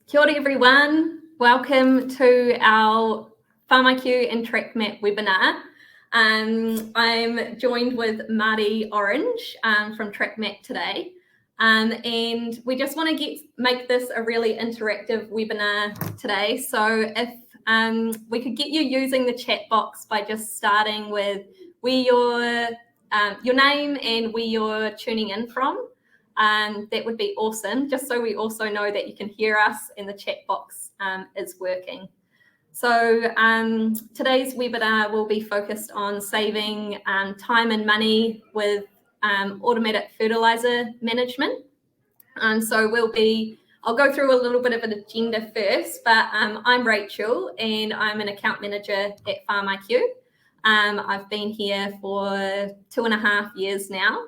Kia ora everyone, welcome to our FarmIQ and TracMap webinar. I'm joined with Marty Orange from TracMap today, and we just want to make this a really interactive webinar today. So if we could get you using the chat box by just starting with where your name and where you're tuning in from. That would be awesome, just so we also know that you can hear us and the chat box is working. So today's webinar will be focused on saving time and money with automatic fertilizer management. So I'll go through a little bit of an agenda first, but I'm Rachel and I'm an account manager at FarmIQ. I've been here for 2.5 years now.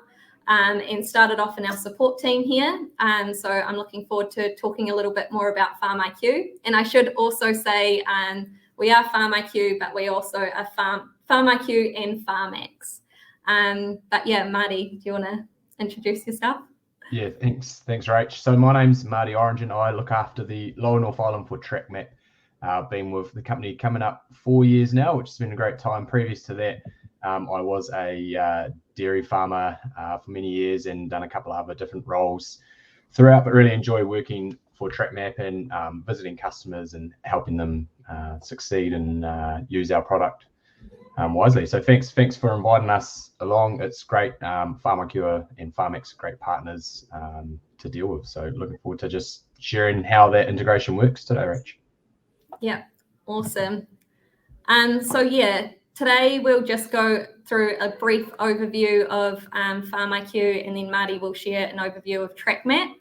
And started off in our support team here. So I'm looking forward to talking a little bit more about FarmIQ. And I should also say we are FarmIQ, but we also are FarmIQ and FarmX. But yeah, Marty, do you want to introduce yourself? Yeah, thanks, Rach. So my name's Marty Orange and I look after the Lower North Island for TracMap. I've been with the company coming up 4 years now, which has been a great time. Previous to that, I was a dairy farmer for many years and done a couple of other different roles throughout, but really enjoy working for TracMap and visiting customers and helping them succeed and use our product wisely. So thanks for inviting us along. It's great. FarmIQ and FarmX are great partners to deal with. So looking forward to just sharing how that integration works today, Rach. Yeah, awesome. So yeah, today we'll just go through a brief overview of FarmIQ, and then Marty will share an overview of TracMap.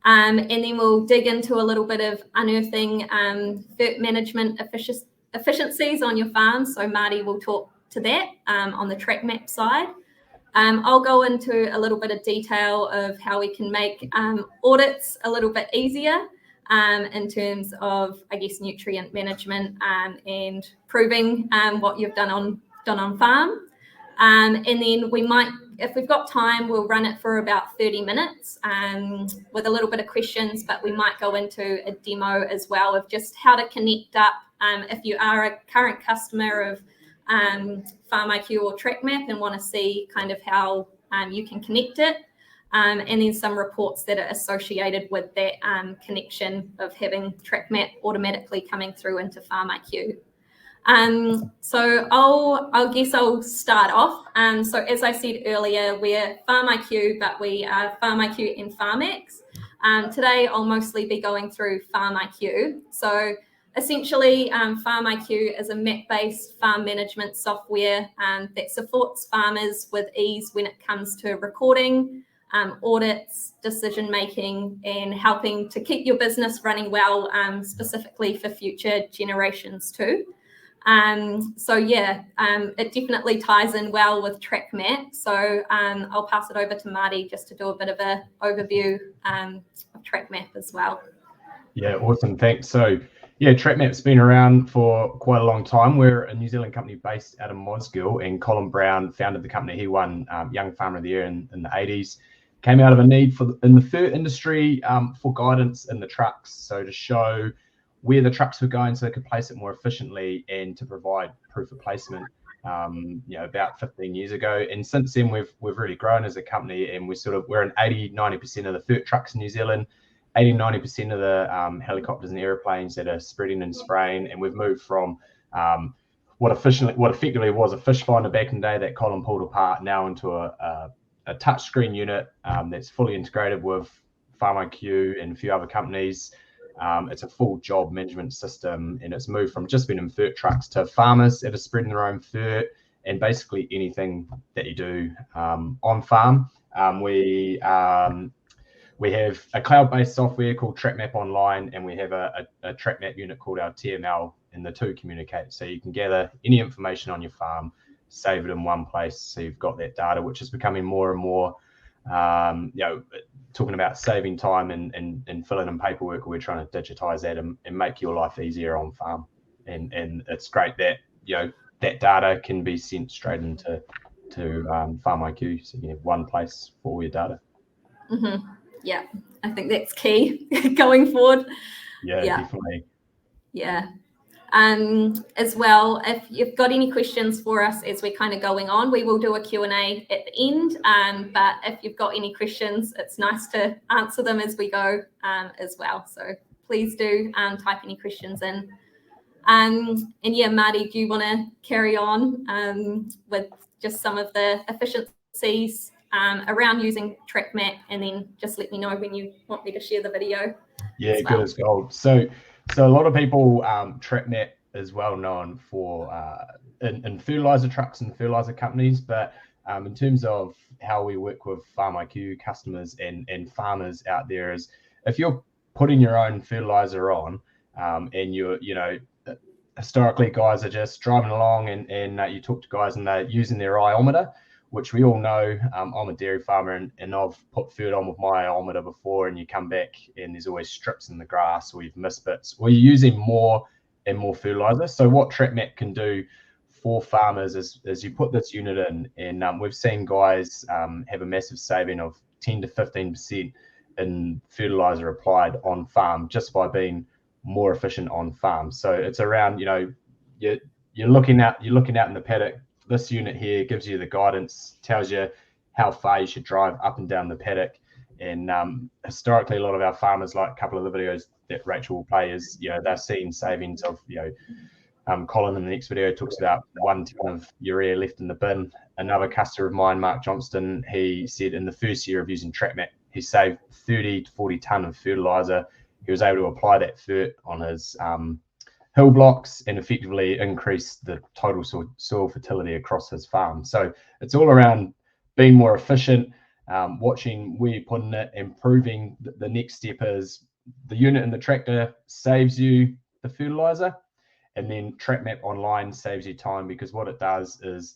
And then we'll dig into a little bit of unearthing fert management efficiencies on your farm. So Marty will talk to that on the TracMap side. I'll go into a little bit of detail of how we can make audits a little bit easier in terms of, I guess, nutrient management and proving what you've done on farm. And then we might, if we've got time, we'll run it for about 30 minutes with a little bit of questions, but we might go into a demo as well of just how to connect up if you are a current customer of FarmIQ or TracMap and want to see kind of how you can connect it. And then some reports that are associated with that connection of having TracMap automatically coming through into FarmIQ. So I'll start off. So as I said earlier, we're FarmIQ, but we are FarmIQ and FarmX. Today I'll mostly be going through FarmIQ. So essentially, FarmIQ is a map-based farm management software that supports farmers with ease when it comes to recording, audits, decision making, and helping to keep your business running well, specifically for future generations too. So yeah, it definitely ties in well with TracMap. So I'll pass it over to Marty just to do a bit of an overview of TracMap as well. Yeah, awesome. Thanks. So yeah, TracMap's been around for quite a long time. We're a New Zealand company based out of Mosgiel, and Colin Brown founded the company. He won Young Farmer of the Year in the 80s. Came out of a need in the fert industry for guidance in the trucks. So to show where the trucks were going so they could place it more efficiently and to provide proof of placement, about 15 years ago. And since then, we've really grown as a company, and we're in 80-90% of the fert trucks in New Zealand, 80-90% of the helicopters and airplanes that are spreading and spraying. And we've moved from what effectively was a fish finder back in the day that Colin pulled apart now into a touchscreen unit that's fully integrated with FarmIQ and a few other companies. It's a full job management system, and it's moved from just being in fert trucks to farmers that are spreading their own fert and basically anything that you do on farm. We have a cloud-based software called TracMap Online, and we have a TracMap unit called our TML, and the two communicate. So you can gather any information on your farm, save it in one place, so you've got that data, which is becoming more and more, talking about saving time and filling in paperwork. We're trying to digitize that and make your life easier on farm. And it's great that that data can be sent straight into FarmIQ, so you have one place for all your data. Mm-hmm. Yeah, I think that's key going forward. Yeah, definitely. Yeah. As well, if you've got any questions for us as we're kind of going on, we will do a Q&A at the end. But if you've got any questions, it's nice to answer them as we go as well. So please do type any questions in. And yeah, Marty, do you want to carry on with just some of the efficiencies around using TracMap, and then just let me know when you want me to share the video? Yeah, good as gold. So a lot of people, TracMap is well known for in fertilizer trucks and fertilizer companies, but in terms of how we work with FarmIQ customers and farmers out there, is if you're putting your own fertilizer on, and historically guys are just driving along and you talk to guys and they're using their iometer, which we all know. I'm a dairy farmer and I've put fert on with my iometer before, and you come back and there's always strips in the grass, or you've missed bits, or you're using more and more fertilizer. So what TracMap can do for farmers is you put this unit in, and we've seen guys have a massive saving of 10 to 15% in fertilizer applied on farm just by being more efficient on farm. So it's around, you're looking out in the paddock. This unit here gives you the guidance, tells you how far you should drive up and down the paddock. And historically, a lot of our farmers, like a couple of the videos that Rachel will play, is they're seeing savings of Colin in the next video talks about 1 ton of urea left in the bin. Another customer of mine, Mark Johnston, he said in the first year of using TracMap, he saved 30 to 40 ton of fertilizer. He was able to apply that fert on his hill blocks and effectively increase the total soil fertility across his farm. So it's all around being more efficient, watching where you're putting it, improving. The next step is the unit in the tractor saves you the fertilizer, and then TracMap online saves you time, because what it does is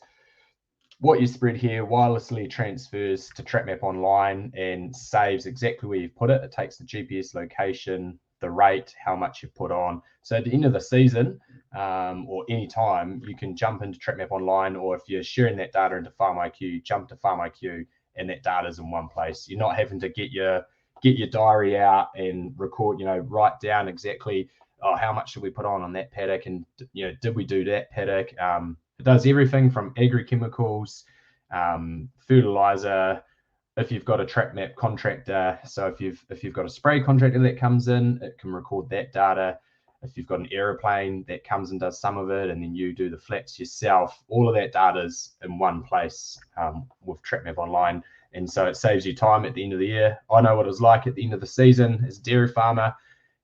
what you spread here wirelessly transfers to TracMap online and saves exactly where you've put it. It takes the GPS location, the rate, how much you put on. So at the end of the season, or any time, you can jump into TracMap online, or if you're sharing that data into FarmIQ, jump to FarmIQ, and that data's in one place. You're not having to get your diary out and record, write down exactly, how much should we put on that paddock, and did we do that paddock? It does everything from agrochemicals, fertilizer. If you've got a TracMap contractor, so if you've got a spray contractor that comes in, it can record that data. If you've got an aeroplane that comes and does some of it, and then you do the flats yourself, all of that data's in one place with TracMap online. And so it saves you time at the end of the year. I know what it was like at the end of the season as a dairy farmer.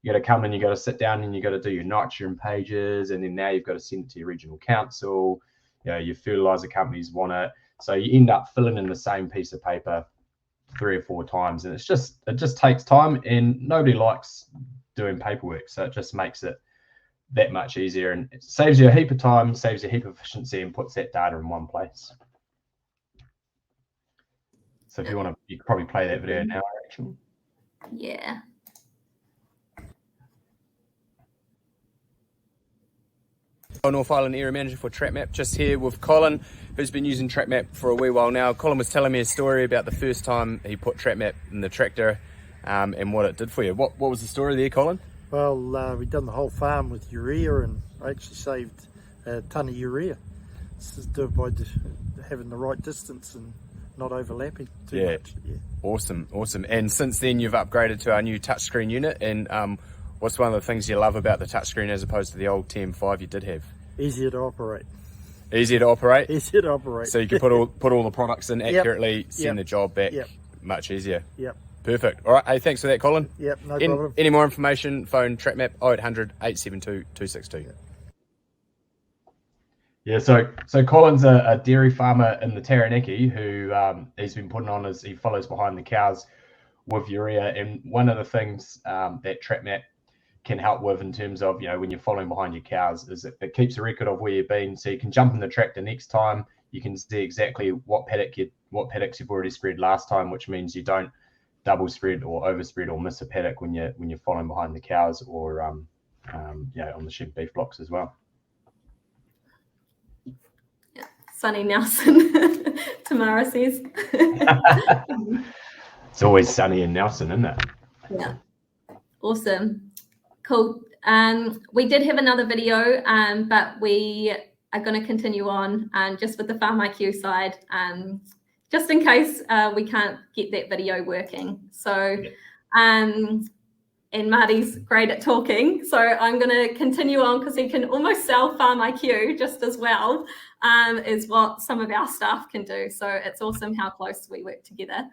You got to come and you got to sit down and you got to do your nitrogen pages, and then now you've got to send it to your regional council. Your fertilizer companies want it, so you end up filling in the same piece of paper 3 or 4 times, and it just takes time, and nobody likes doing paperwork, so it just makes it that much easier, and it saves you a heap of time, saves you a heap of efficiency, and puts that data in one place. So if you want to, you could probably play that video now, actually. Yeah. North Island Area Manager for TracMap, just here with Colin, who's been using TracMap for a wee while now. Colin was telling me a story about the first time he put TracMap in the tractor and what it did for you. What was the story there, Colin? Well, we'd done the whole farm with urea, and I actually saved a ton of urea. This is done by having the right distance and not overlapping too much. Yeah. Awesome. And since then you've upgraded to our new touchscreen unit, and what's one of the things you love about the touchscreen as opposed to the old TM5 you did have? Easier to operate. Easier to operate? Easier to operate. So you can put all the products in accurately, send the job back much easier. Yep. Perfect. All right. Hey, thanks for that, Colin. Yep, no problem. Any more information, phone TracMap 0800 872 262. Yeah, so Colin's a dairy farmer in the Taranaki who he's been putting on he follows behind the cows with urea, and one of the things that TracMap can help with in terms of when you're following behind your cows is it keeps a record of where you've been, so you can jump in the tractor next time. You can see exactly what paddocks you've already spread last time, which means you don't double spread or overspread or miss a paddock when you're following behind the cows, or on the shed beef blocks as well. Yeah, sunny Nelson. Tamara says. It's always sunny in Nelson, isn't it? Yeah, awesome. Cool. We did have another video, but we are going to continue on just with the FarmIQ side, just in case we can't get that video working. So, and Marty's great at talking, so I'm going to continue on because he can almost sell FarmIQ just as well as what some of our staff can do. So it's awesome how close we work together.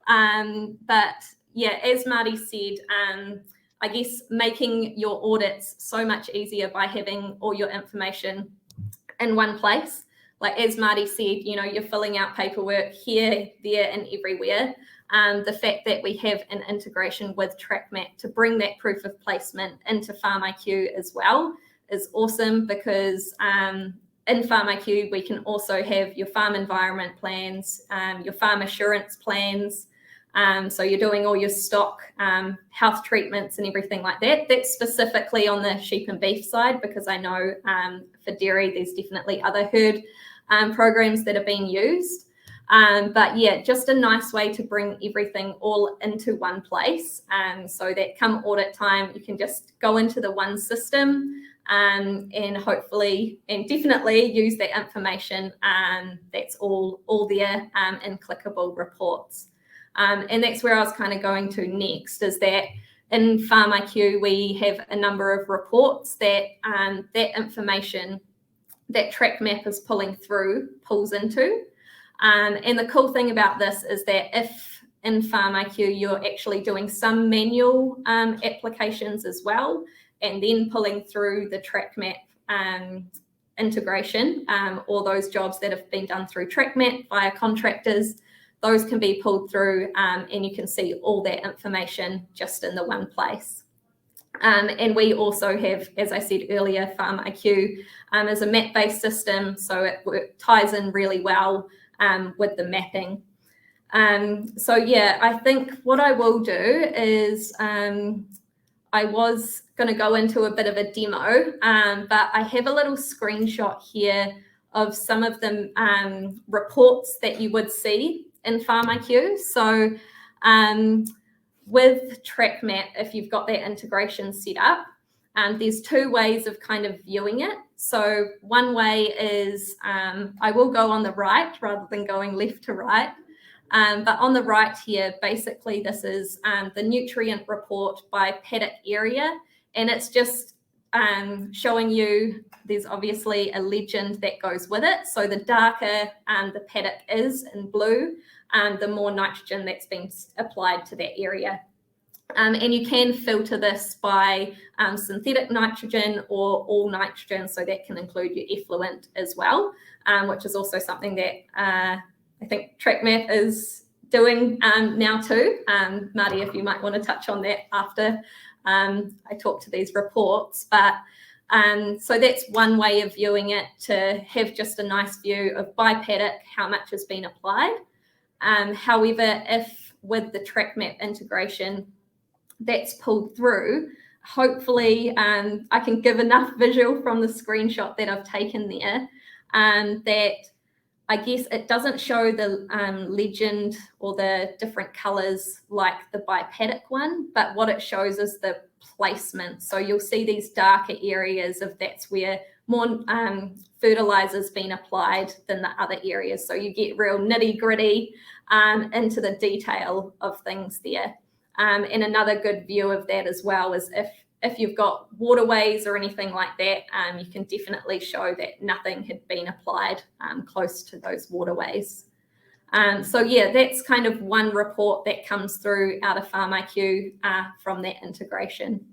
But yeah, as Marty said, I guess making your audits so much easier by having all your information in one place. Like as Marty said, you know, you're filling out paperwork here, there, and everywhere. The fact that we have an integration with TracMap to bring that proof of placement into FarmIQ as well is awesome, because in FarmIQ, we can also have your farm environment plans, your farm assurance plans. So you're doing all your stock health treatments and everything like that. That's specifically on the sheep and beef side, because I know for dairy, there's definitely other herd programs that are being used. But yeah, just a nice way to bring everything all into one place. So that come audit time, you can just go into the one system and hopefully and definitely use that information that's all there in clickable reports. And that's where I was kind of going to next, is that in FarmIQ, we have a number of reports that that information that TracMap is pulls into. And the cool thing about this is that if in FarmIQ, you're actually doing some manual applications as well, and then pulling through the TracMap integration, or those jobs that have been done through TracMap via contractors, those can be pulled through and you can see all that information just in the one place. And we also have, as I said earlier, FarmIQ is a map-based system, so it ties in really well with the mapping. So yeah, I think what I will do is I was going to go into a bit of a demo, but I have a little screenshot here of some of the reports that you would see in FarmIQ. So with TracMap, if you've got that integration set up, there's two ways of kind of viewing it. So one way is I will go on the right rather than going left to right. But on the right here, basically this is the nutrient report by paddock area. And it's just showing you there's obviously a legend that goes with it. So the darker the paddock is in blue, the more nitrogen that's been applied to that area. And you can filter this by synthetic nitrogen or all nitrogen, so that can include your effluent as well, which is also something that I think TracMap is doing now too. Marty, if you might want to touch on that after I talk to these reports. But so that's one way of viewing it, to have just a nice view of by paddock how much has been applied. However, if with the TracMap integration that's pulled through, hopefully I can give enough visual from the screenshot that I've taken there that I guess it doesn't show the legend or the different colors like the by paddock one, but what it shows is the placement. So you'll see these darker areas of that's where more fertilizer's been applied than the other areas. So you get real nitty gritty into the detail of things there. And another good view of that as well is if you've got waterways or anything like that, you can definitely show that nothing had been applied close to those waterways. So yeah, that's kind of one report that comes through out of FarmIQ from that integration.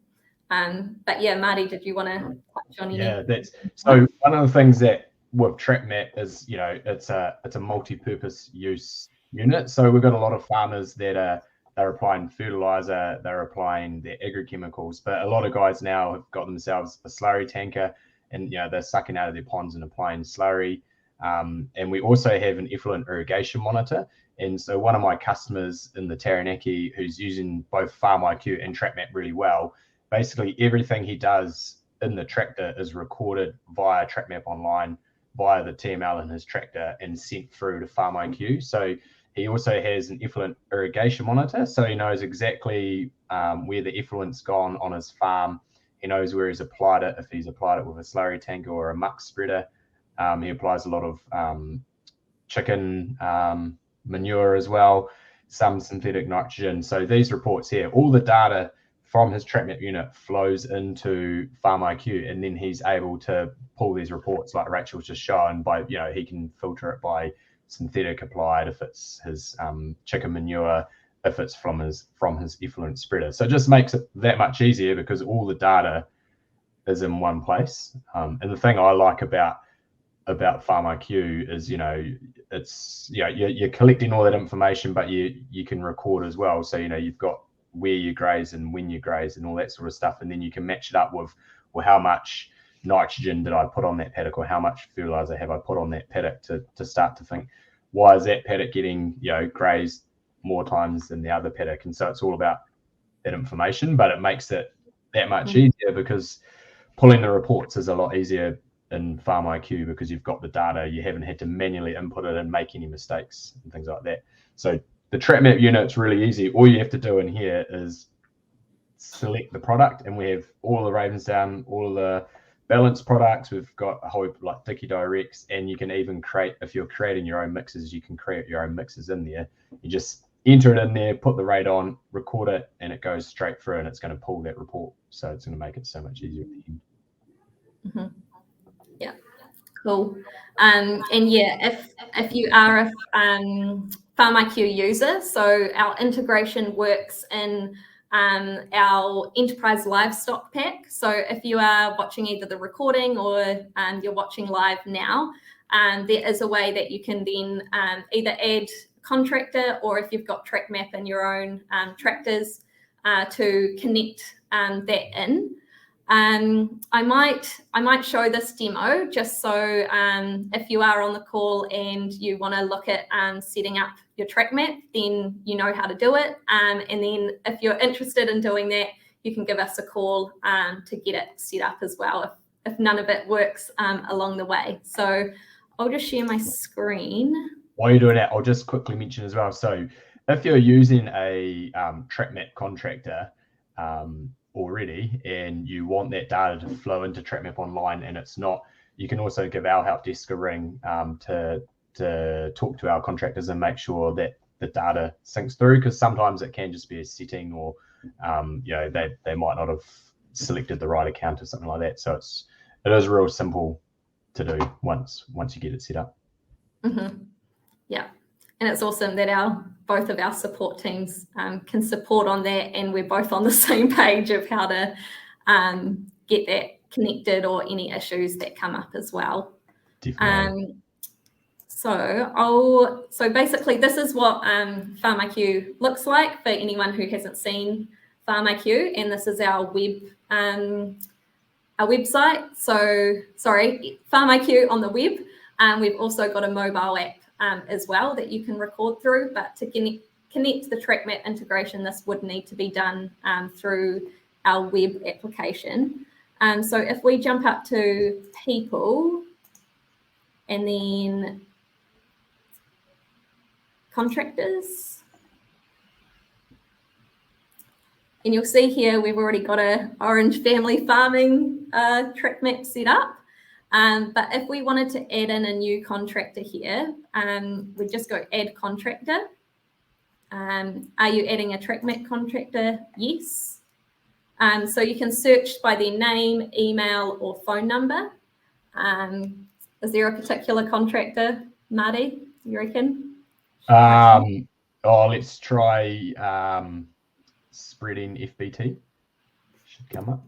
But yeah, Marty, did you want to touch on any? Yeah, that's so one of the things that with TracMap is, you know, it's a multi-purpose use unit. So we've got a lot of farmers that they're applying fertilizer, they're applying their agrochemicals, but a lot of guys now have got themselves a slurry tanker, and you know they're sucking out of their ponds and applying slurry. And we also have an effluent irrigation monitor. And so one of my customers in the Taranaki, who's using both FarmIQ and TracMap really well, basically everything he does in the tractor is recorded via TracMap online, via the TML in his tractor, and sent through to FarmIQ. So he also has an effluent irrigation monitor, so he knows exactly where the effluent's gone on his farm, He knows where he's applied it. If he's applied it with a slurry tanker or a muck spreader, he applies a lot of chicken manure as well, some synthetic nitrogen. So these reports here, all the data from his TracMap unit flows into FarmIQ, and then he's able to pull these reports like Rachel's just shown by, he can filter it by synthetic applied, if it's his chicken manure, if it's from his effluent spreader. So it just makes it that much easier because all the data is in one place. And the thing I like about FarmIQ is, it's you're collecting all that information, but you can record as well. So you've got where you graze and when you graze and all that sort of stuff, and then you can match it up with, well, how much nitrogen did I put on that paddock, or how much fertilizer have I put on that paddock, to start to think, why is that paddock getting grazed more times than the other paddock? And so it's all about that information, but it makes it that much easier because pulling the reports is a lot easier in FarmIQ because you've got the data. You haven't had to manually input it and make any mistakes and things like that. So the TracMap unit's really easy. All you have to do in here is select the product, and we have all the Ravensdown, all the balanced products. We've got a whole like Dicky Directs, and you can even create, if you're creating your own mixes, you can create your own mixes in there. You just enter it in there, put the rate on, record it, and it goes straight through, and it's going to pull that report. So it's going to make it so much easier at the end. Yeah, cool. And yeah, if you are a FarmIQ user, so our integration works in our enterprise livestock pack. So if you are watching either the recording or you're watching live now, there is a way that you can then either add contractor, or if you've got TracMap in your own tractors, to connect that in. I might show this demo just so if you are on the call and you want to look at setting up your TracMap, then you know how to do it. And then if you're interested in doing that, you can give us a call to get it set up as well if none of it works along the way. So I'll just share my screen. While you're doing that, I'll just quickly mention as well. So if you're using a TracMap contractor already and you want that data to flow into TracMap Online, and it's not, you can also give our help desk a ring to talk to our contractors and make sure that the data syncs through, because sometimes it can just be a setting, or they might not have selected the right account or something like that. So it is real simple to do once you get it set up. Yeah, and it's awesome that both of our support teams can support on that, and we're both on the same page of how to get that connected, or any issues that come up as well. Definitely. So basically this is what FarmIQ looks like for anyone who hasn't seen FarmIQ, and this is our website. So sorry, FarmIQ on the web. We've also got a mobile app as well that you can record through, but to connect the TracMap integration, this would need to be done through our web application. So if we jump up to people and then contractors, and you'll see here we've already got a Orange Family Farming TracMap set up. But if we wanted to add in a new contractor here, we'd just go add contractor. Are you adding a TracMap contractor? Yes. So you can search by their name, email, or phone number. Is there a particular contractor, Marty, you reckon? Let's try spreading FBT. Should come up.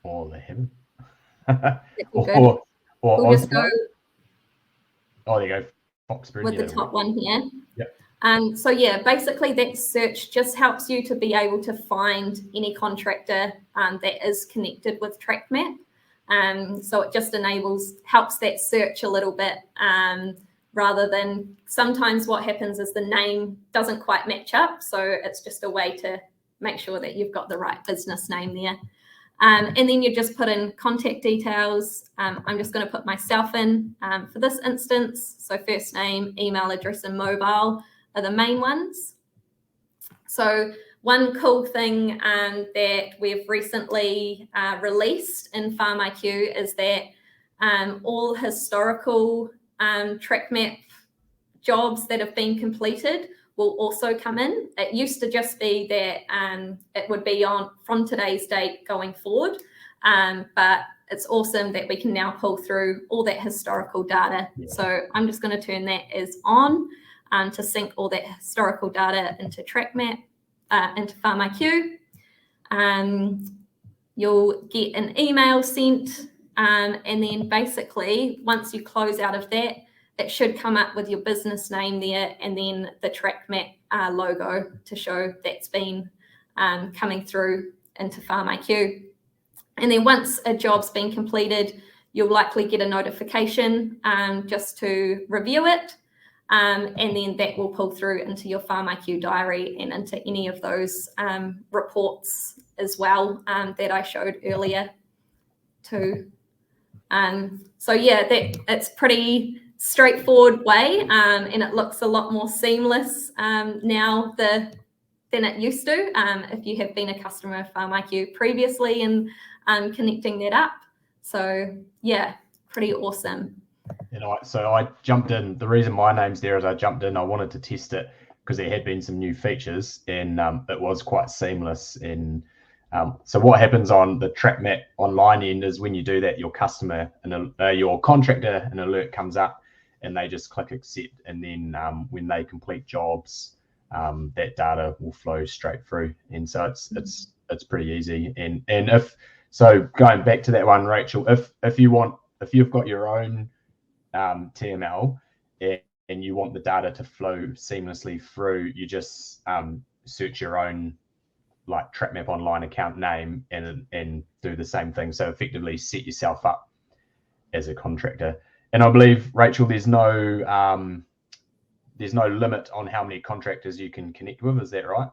Or they haven't. or we'll just go. Oh, there you go. Fox spreading with the top one here. Yep. So yeah, basically that search just helps you to be able to find any contractor that is connected with TracMap. So it just helps that search a little bit, rather than sometimes what happens is the name doesn't quite match up. So it's just a way to make sure that you've got the right business name there. And then you just put in contact details. I'm just going to put myself in for this instance. So first name, email address, and mobile are the main ones. So one cool thing that we've recently released in FarmIQ is that all historical TracMap jobs that have been completed will also come in. It used to just be that it would be on from today's date going forward, but it's awesome that we can now pull through all that historical data. So I'm just going to turn that as on to sync all that historical data into TracMap, into FarmIQ. You'll get an email sent, and then basically once you close out of that, it should come up with your business name there, and then the TracMap logo to show that's been coming through into FarmIQ. And then once a job's been completed, you'll likely get a notification just to review it. And then that will pull through into your FarmIQ diary and into any of those reports as well that I showed earlier too. So yeah, it's pretty straightforward way, and it looks a lot more seamless now than it used to if you have been a customer of FarmIQ previously and connecting that up. So yeah, pretty awesome. And so I jumped in. The reason my name's there is I jumped in. I wanted to test it because there had been some new features, and it was quite seamless. And so what happens on the TracMap online end is when you do that, your customer and your contractor, an alert comes up, and they just click accept, and then when they complete jobs, that data will flow straight through. And so it's pretty easy. And if so, going back to that one, Rachel, if you've got your own TML and you want the data to flow seamlessly through, you just search your own like TracMap online account name and do the same thing. So effectively set yourself up as a contractor. And I believe, Rachel, there's no limit on how many contractors you can connect with. Is that right?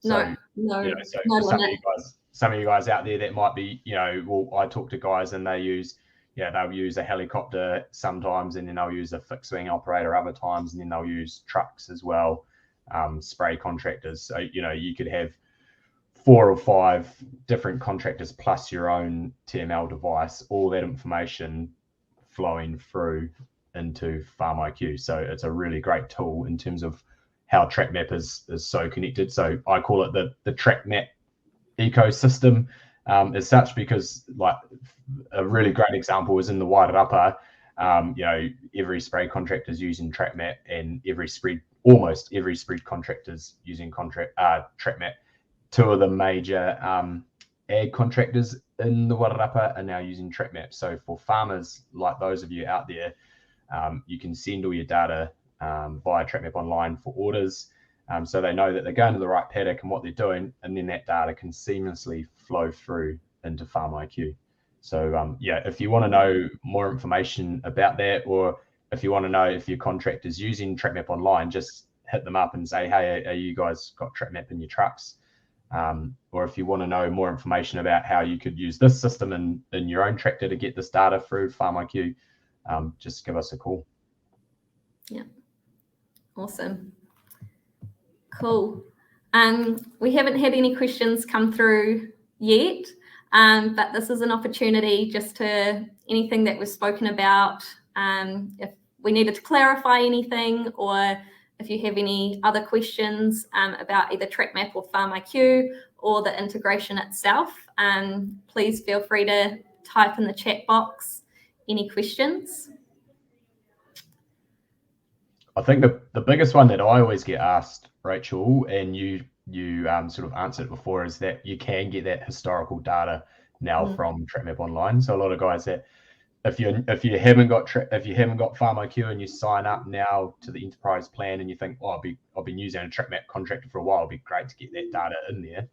No, some of you guys out there that might be, well, I talk to guys and they'll use a helicopter sometimes, and then they'll use a fixed wing operator other times, and then they'll use trucks as well, spray contractors. So, you could have 4 or 5 different contractors plus your own TML device, all that information flowing through into FarmIQ. So it's a really great tool in terms of how TracMap is so connected. So I call it the TracMap ecosystem as such, because like a really great example is in the Wairarapa. Every spray contractor is using TracMap, and almost every spread contractor is using TracMap. 2 of the major ag contractors in the Wairarapa are now using TracMap. So for farmers like those of you out there, you can send all your data via TracMap online for orders, so they know that they're going to the right paddock and what they're doing, and then that data can seamlessly flow through into FarmIQ. So if you want to know more information about that, or if you want to know if your contractor's using TracMap online, just hit them up and say, hey, are you guys got TracMap in your trucks? Or if you want to know more information about how you could use this system in your own tractor to get this data through FarmIQ, just give us a call. Yeah, awesome. Cool. We haven't had any questions come through yet, but this is an opportunity just to anything that was spoken about. If we needed to clarify anything, or if you have any other questions about either TracMap or FarmIQ or the integration itself, please feel free to type in the chat box any questions. I think the biggest one that I always get asked, Rachel, and you sort of answered before, is that you can get that historical data now from TracMap online. So a lot of guys that if you haven't got FarmIQ and you sign up now to the enterprise plan and you think, oh, I've been using a TracMap contractor for a while, it'd be great to get that data in there.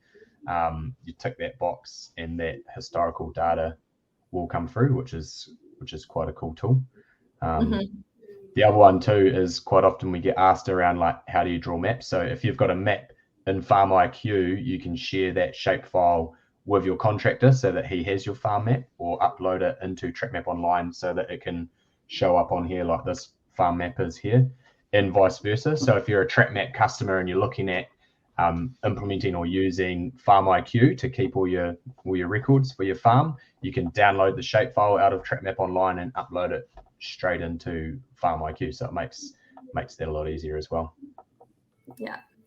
You tick that box and that historical data will come through, which is quite a cool tool. The other one too is quite often we get asked around like, how do you draw maps? So if you've got a map in FarmIQ, you can share that shapefile with your contractor so that he has your farm map, or upload it into TracMap Online so that it can show up on here like this farm map is here, and vice versa. So if you're a TracMap customer and you're looking at implementing or using FarmIQ to keep all your records for your farm, you can download the shapefile out of TracMap Online and upload it straight into FarmIQ. So it makes that a lot easier as well.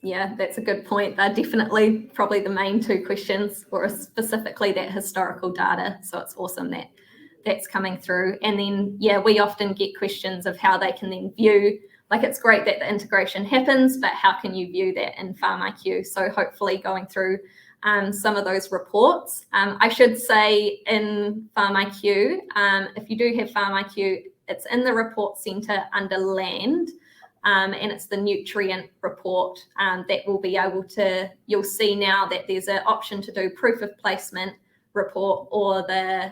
Yeah, that's a good point. They're definitely probably the main two questions, or specifically that historical data. So it's awesome that that's coming through. And then, yeah, we often get questions of how they can then view, like it's great that the integration happens, but how can you view that in FarmIQ? So hopefully going through some of those reports. I should say in FarmIQ, if you do have FarmIQ, it's in the report center under land. And it's the nutrient report that will be able to, you'll see now that there's an option to do proof of placement report or the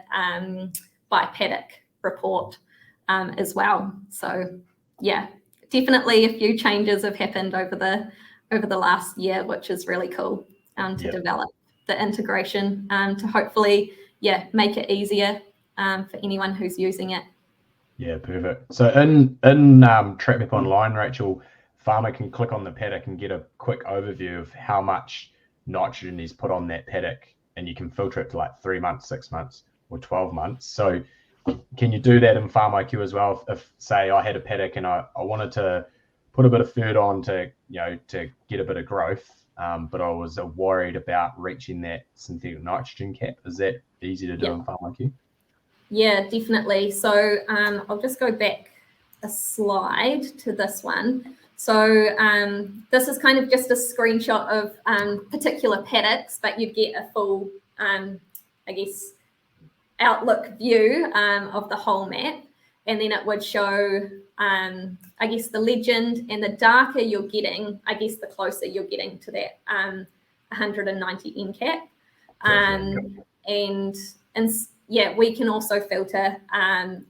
by paddock report as well. So yeah, definitely a few changes have happened over the last year, which is really cool to develop the integration to hopefully, make it easier for anyone who's using it. Yeah, perfect. So in TracMap Online, Rachel, farmer can click on the paddock and get a quick overview of how much nitrogen he's put on that paddock, and you can filter it to like 3 months, 6 months, or 12 months. So can you do that in FarmIQ as well? If say I had a paddock and I wanted to put a bit of fert on to get a bit of growth, but I was worried about reaching that synthetic nitrogen cap. Is that easy to do in FarmIQ? Yeah, definitely. So I'll just go back a slide to this one. So this is kind of just a screenshot of particular paddocks, but you'd get a full, outlook view of the whole map. And then it would show, the legend, and the darker you're getting, the closer you're getting to that 190 NCAP. We can also filter.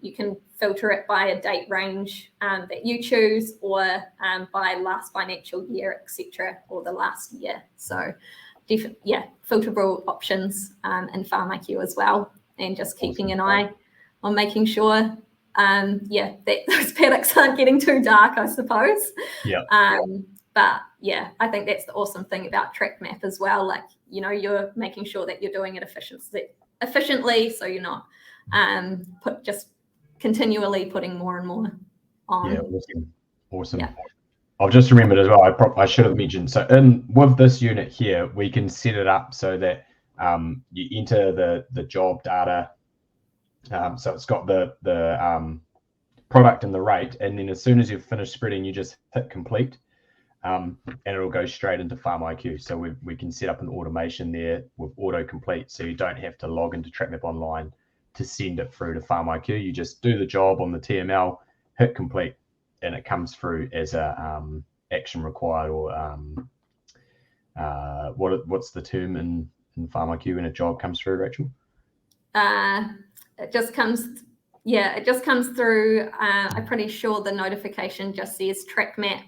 You can filter it by a date range that you choose, or by last financial year, etc., or the last year. So, filterable options in FarmIQ as well, and just keeping an eye on making sure, that those paddocks aren't getting too dark, I suppose. Yeah. But yeah, I think that's the awesome thing about TracMap as well. Like, you're making sure that you're doing it efficiently, so you're not just continually putting more and more on. Yeah, awesome. Yeah. I've just remembered as well, I should have mentioned, so with this unit here, we can set it up so that you enter the job data, so it's got the product and the rate, and then as soon as you've finished spreading, you just hit complete, and it'll go straight into FarmIQ. So we can set up an automation there with autocomplete, so you don't have to log into TracMap Online to send it through to FarmIQ. You just do the job on the TML, hit complete, and it comes through as a action required, or what's the term in FarmIQ when a job comes through, Rachel? It just comes through. I'm pretty sure the notification just says TracMap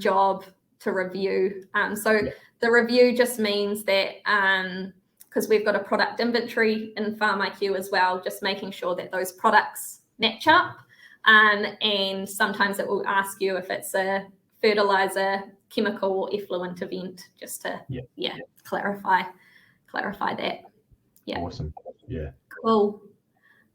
job to review. The review just means that because we've got a product inventory in FarmIQ as well, just making sure that those products match up. And sometimes it will ask you if it's a fertilizer, chemical, or effluent event, just to clarify that. Yeah. Awesome. Yeah. Cool.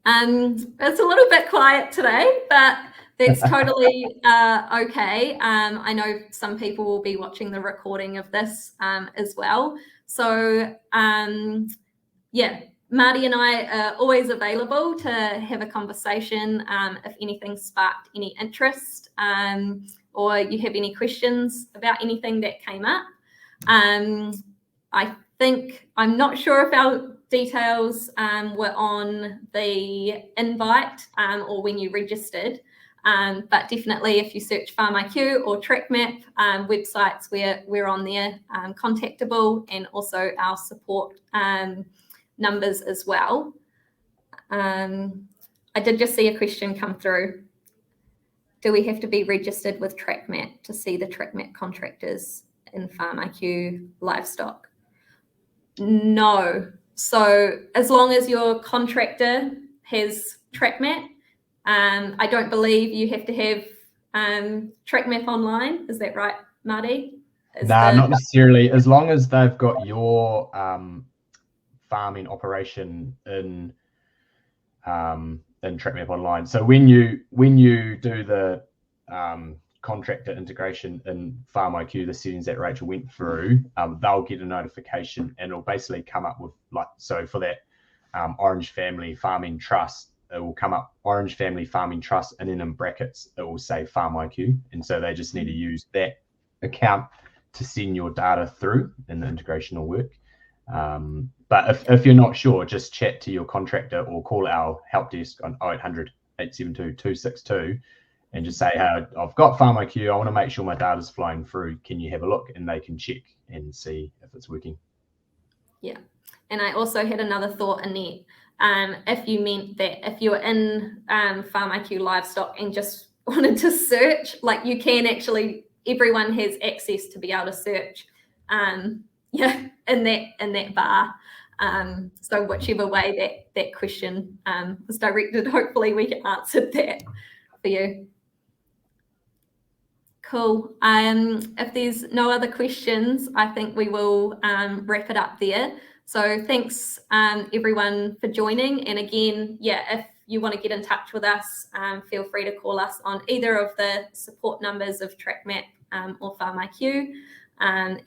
It's a little bit quiet today, but that's totally okay. I know some people will be watching the recording of this as well. So Marty and I are always available to have a conversation if anything sparked any interest, or you have any questions about anything that came up. I'm not sure if our details were on the invite or when you registered, but definitely if you search FarmIQ or TracMap websites, we're on there, contactable, and also our support numbers as well. I did just see a question come through. Do we have to be registered with TracMap to see the TracMap contractors in FarmIQ livestock? No. So as long as your contractor has TracMap, I don't believe you have to have TracMap online. Is that right, Marty? Not necessarily. As long as they've got your farming operation in TracMap online. So when you do the contractor integration in FarmIQ, the settings that Rachel went through, they'll get a notification, and it'll basically come up with, like, so for that Orange Family Farming Trust, it will come up Orange Family Farming Trust, and then in brackets it will say FarmIQ, and so they just need to use that account to send your data through, and the integration will work. But if you're not sure, just chat to your contractor or call our help desk on 0800 872 262 and just say, hey, I've got FarmIQ, I want to make sure my data's flowing through, can you have a look? And they can check and see if it's working. Yeah. And I also had another thought, Annette. If you meant that if you're in FarmIQ Livestock and just wanted to search, like, you can actually, everyone has access to be able to search in that bar. So whichever way that question was directed, hopefully we can answer that for you. Cool. If there's no other questions, I think we will wrap it up there. So thanks everyone for joining. And again, if you want to get in touch with us, feel free to call us on either of the support numbers of TracMap or FarmIQ. And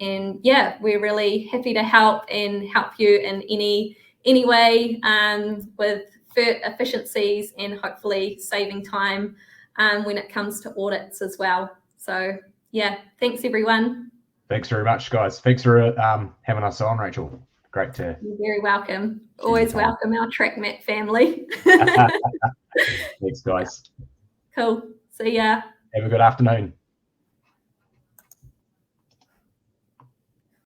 we're really happy to help you in any way with fert efficiencies and hopefully saving time when it comes to audits as well. So thanks everyone. Thanks very much, guys. Thanks for having us on, Rachel. Great to. You're very welcome. Always welcome our TracMap family. Thanks, guys. Cool. See ya. Have a good afternoon.